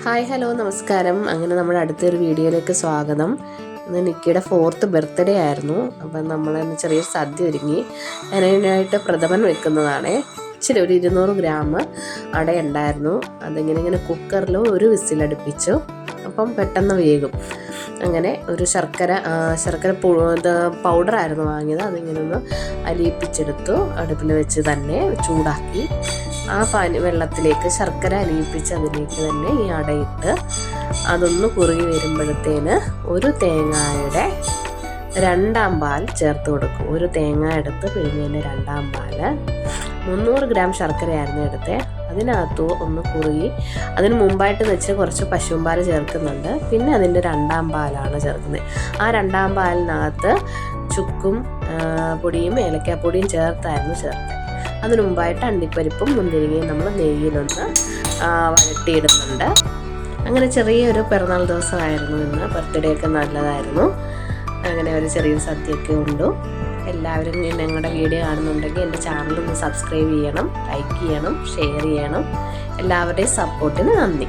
Hi hello നമസ്കാരം. അങ്ങനെ നമ്മുടെ അടുത്തൊരു വീഡിയോയിലേക്ക് സ്വാഗതം. ഇന്ന് നിക്കിയുടെ 4th ബർത്ത്ഡേ ആയിരുന്നു. അപ്പം നമ്മൾ ചെറിയൊരു സദ്യ ഒരുങ്ങി. അതിനായിട്ട് പ്രഥമൻ വെക്കുന്നതാണ്. ഇച്ചിരി ഒരു 200 ഗ്രാം അട ഉണ്ടായിരുന്നു. അതിങ്ങനെ കുക്കറിൽ ഒരു വിസിലടുപ്പിച്ചു. അപ്പം പെട്ടെന്ന് വേകും. അങ്ങനെ ഒരു ശർക്കര പൗഡറായിരുന്നു വാങ്ങിയത്. അതിങ്ങനെ ഒന്ന് അലിയിപ്പിച്ചെടുത്തു. അടുപ്പിൽ വെച്ച് തന്നെ ചൂടാക്കി ആ വെള്ളത്തിലേക്ക് ശർക്കര അലിയിപ്പിച്ച് അതിലേക്ക് തന്നെ ഈ അടയിട്ട് അതൊന്ന് കുറുകി വരുമ്പോഴത്തേന് ഒരു തേങ്ങയുടെ 2 പാൽ ചേർത്ത് കൊടുക്കും. ഒരു തേങ്ങ എടുത്ത് പിഴിഞ്ഞതിൻ്റെ 2 പാല് 300 ഗ്രാം ശർക്കരയായിരുന്നു എടുത്തത്. അതിനകത്ത് ഒന്ന് കുറുകി അതിന് മുമ്പായിട്ട് വെച്ച് കുറച്ച് പശുമ്പാൽ ചേർക്കുന്നുണ്ട്. പിന്നെ അതിൻ്റെ 2 പാലാണ് ചേർക്കുന്നത്. ആ 2 പാലിനകത്ത് ചുക്കും പൊടിയും ഏലക്കാപ്പൊടിയും ചേർത്തായിരുന്നു ചേർത്തത്. അതിന് മുമ്പായിട്ട് അണ്ടിപ്പരിപ്പും മുന്തിരിങ്ങയും നമ്മൾ നെയ്യിലൊന്ന് വഴട്ടിയിടുന്നുണ്ട്. അങ്ങനെ ചെറിയൊരു പിറന്നാൾ ദിവസമായിരുന്നു ഇന്ന്. ബർത്ത്ഡേ ഒക്കെ നല്ലതായിരുന്നു. അങ്ങനെ ഒരു ചെറിയൊരു സദ്യയൊക്കെ ഉണ്ട്. എല്ലാവരും ഞങ്ങളുടെ വീഡിയോ കാണുന്നുണ്ടെങ്കിൽ എൻ്റെ ചാനലൊന്ന് സബ്സ്ക്രൈബ് ചെയ്യണം, ലൈക്ക് ചെയ്യണം, ഷെയർ ചെയ്യണം. എല്ലാവരുടെയും സപ്പോർട്ടിന് നന്ദി.